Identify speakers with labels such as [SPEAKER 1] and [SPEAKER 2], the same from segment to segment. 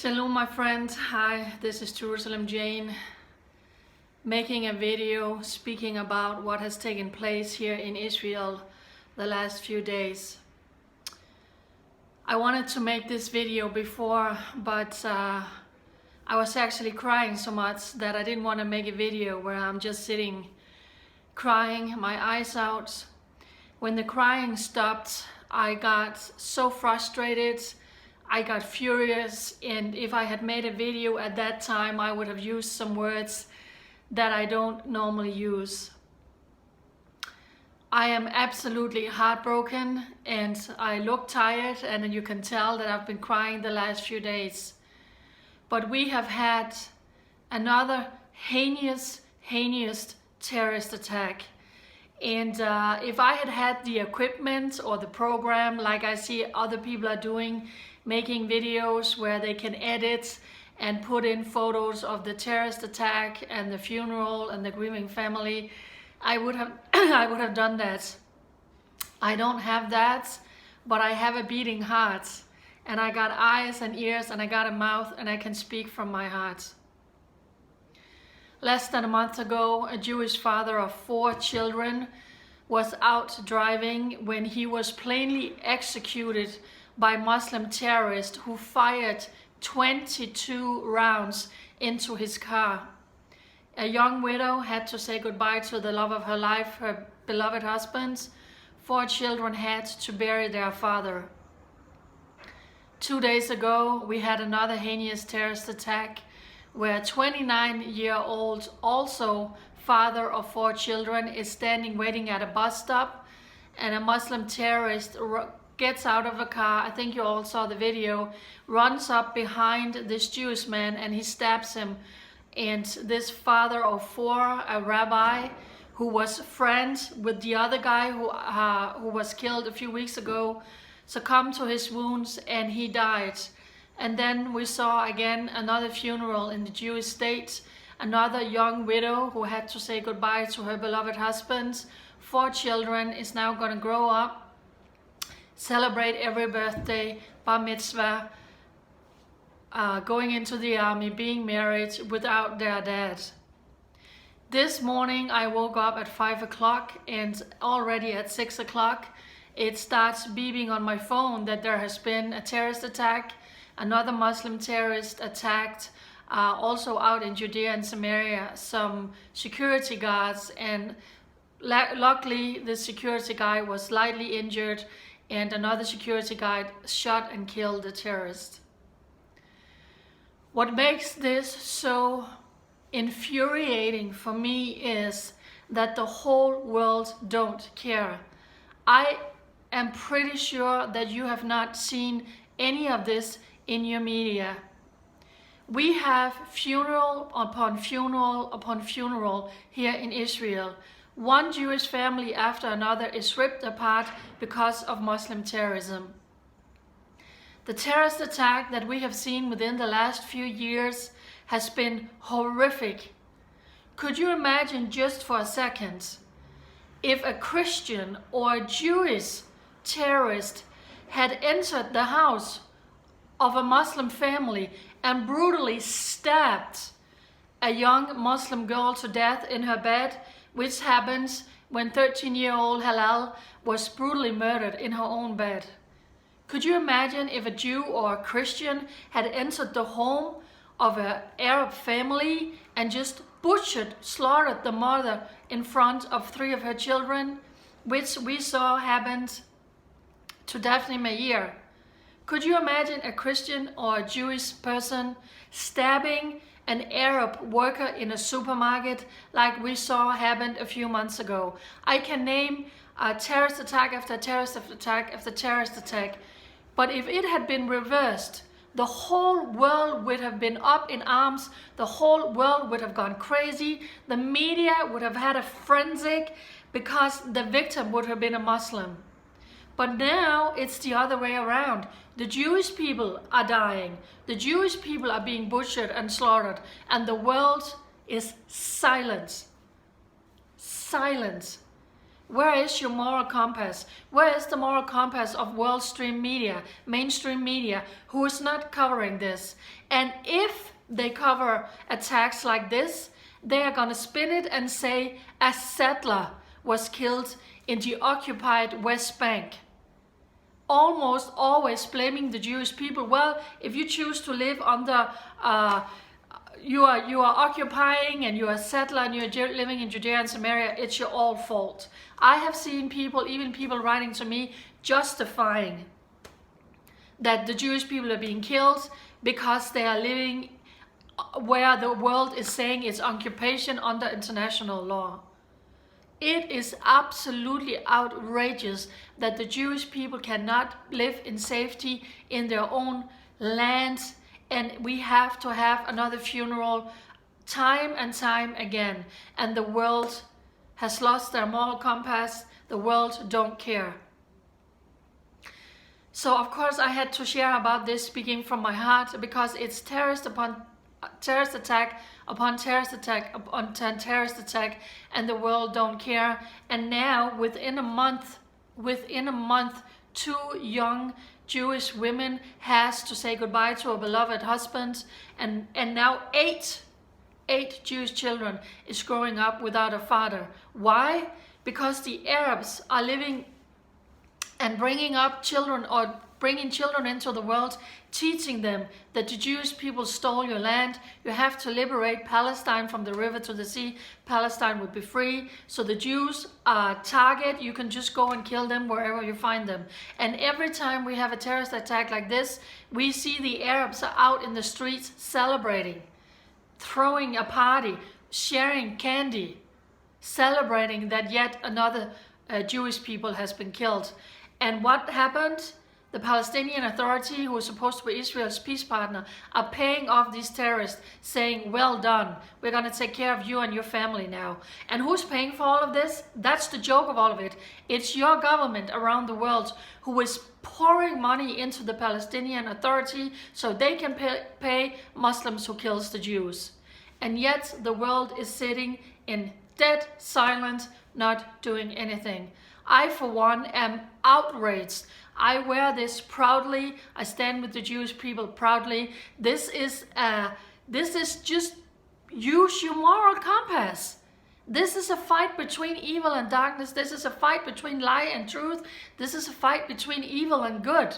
[SPEAKER 1] Shalom, my friend. Hi, this is Jerusalem Jane, making a video speaking about what has taken place here in Israel the last few days. I wanted to make this video before, but I was actually crying so much that I didn't want to make a video where I'm just sitting crying my eyes out. When the crying stopped, I got so frustrated. I got furious, and if I had made a video at that time, I would have used some words that I don't normally use. I am absolutely heartbroken, and I look tired, and you can tell that I've been crying the last few days. But we have had another heinous terrorist attack. And if I had had the equipment or the program like I see other people are doing, making videos where they can edit and put in photos of the terrorist attack and the funeral and the grieving family, I would have I would have done that. I don't have that, but I have a beating heart, and I got eyes and ears, and I got a mouth, and I can speak from my heart. Less than a month ago, a Jewish father of 4 children was out driving when he was plainly executed by Muslim terrorists who fired 22 rounds into his car. A young widow had to say goodbye to the love of her life, her beloved husband. 4 children had to bury their father. 2 days ago, we had another heinous terrorist attack where a 29-year-old, also father of 4 children, is standing waiting at a bus stop, and a Muslim terrorist gets out of a car, I think you all saw the video, runs up behind this Jewish man and he stabs him. And this father of 4, a rabbi who was friends with the other guy who was killed a few weeks ago, succumbed to his wounds and he died. And then we saw again another funeral in the Jewish state, another young widow who had to say goodbye to her beloved husband. 4 children is now going to grow up, celebrate every birthday, bar mitzvah, going into the army, being married without their dad. This morning I woke up at 5 o'clock, and already at 6 o'clock it starts beeping on my phone that there has been a terrorist attack. Another Muslim terrorist attacked also out in Judea and Samaria some security guards, and luckily the security guy was lightly injured, and another security guard shot and killed the terrorist. What makes this so infuriating for me is that the whole world don't care. I am pretty sure that you have not seen any of this in your media. We have funeral upon funeral upon funeral here in Israel. One Jewish family after another is ripped apart because of Muslim terrorism. The terrorist attack that we have seen within the last few years has been horrific. Could you imagine just for a second if a Christian or a Jewish terrorist had entered the house of a Muslim family and brutally stabbed a young Muslim girl to death in her bed, which happens when 13-year-old Halal was brutally murdered in her own bed? Could you imagine if a Jew or a Christian had entered the home of an Arab family and just slaughtered the mother in front of 3 of her children, which we saw happened to Daphne Meir? Could you imagine a Christian or a Jewish person stabbing an Arab worker in a supermarket like we saw happened a few months ago? I can name a terrorist attack after terrorist attack after terrorist attack. But if it had been reversed, the whole world would have been up in arms. The whole world would have gone crazy. The media would have had a frenzy because the victim would have been a Muslim. But now it's the other way around. The Jewish people are dying. The Jewish people are being butchered and slaughtered. And the world is silent. Silent. Where is your moral compass? Where is the moral compass of mainstream media, who is not covering this? And if they cover attacks like this, they are going to spin it and say a settler was killed in the occupied West Bank. Almost always blaming the Jewish people. Well, if you choose to live under, you are occupying and you are a settler and you are living in Judea and Samaria, it's your all fault. I have seen people, even people writing to me, justifying that the Jewish people are being killed because they are living where the world is saying it's occupation under international law. It is absolutely outrageous that the Jewish people cannot live in safety in their own lands, and we have to have another funeral time and time again. And the world has lost their moral compass. The world don't care. So of course I had to share about this, speaking from my heart, because it's terrorist attack upon terrorist attack, and the world don't care. And now within a month, 2 young Jewish women has to say goodbye to a beloved husband, and now eight Jewish children is growing up without a father. Why? Because the Arabs are living and bringing up children, or bringing children into the world, teaching them that the Jewish people stole your land. You have to liberate Palestine from the river to the sea. Palestine would be free. So the Jews are a target. You can just go and kill them wherever you find them. And every time we have a terrorist attack like this, we see the Arabs are out in the streets celebrating, throwing a party, sharing candy, celebrating that yet another Jewish people has been killed. And what happened? The Palestinian Authority, who is supposed to be Israel's peace partner, are paying off these terrorists, saying, well done, we're going to take care of you and your family now. And who's paying for all of this? That's the joke of all of it. It's your government around the world who is pouring money into the Palestinian Authority so they can pay Muslims who kills the Jews. And yet the world is sitting in dead silence, not doing anything. I, for one, am outraged. I wear this proudly. I stand with the Jewish people proudly. This is just, use your moral compass. This is a fight between evil and darkness. This is a fight between lie and truth. This is a fight between evil and good.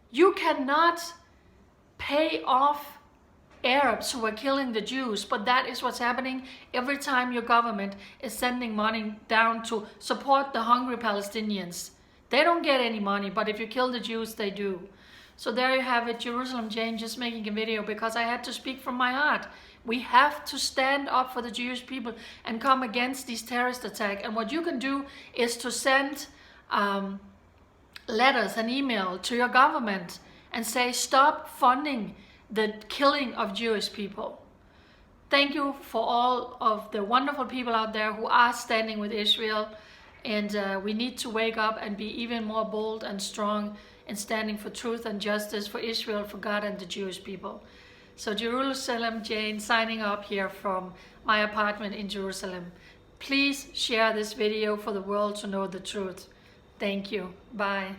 [SPEAKER 1] You cannot pay off Arabs who are killing the Jews, but that is what's happening every time your government is sending money down to support the hungry Palestinians. They don't get any money, but if you kill the Jews, they do. So there you have it, Jerusalem Jane, just making a video because I had to speak from my heart. We have to stand up for the Jewish people and come against these terrorist attacks. And what you can do is to send letters and email to your government and say, stop funding the killing of Jewish people. Thank you for all of the wonderful people out there who are standing with Israel. And we need to wake up and be even more bold and strong in standing for truth and justice for Israel, for God and the Jewish people. So Jerusalem Jane signing up here from my apartment in Jerusalem. Please share this video for the world to know the truth. Thank you. Bye.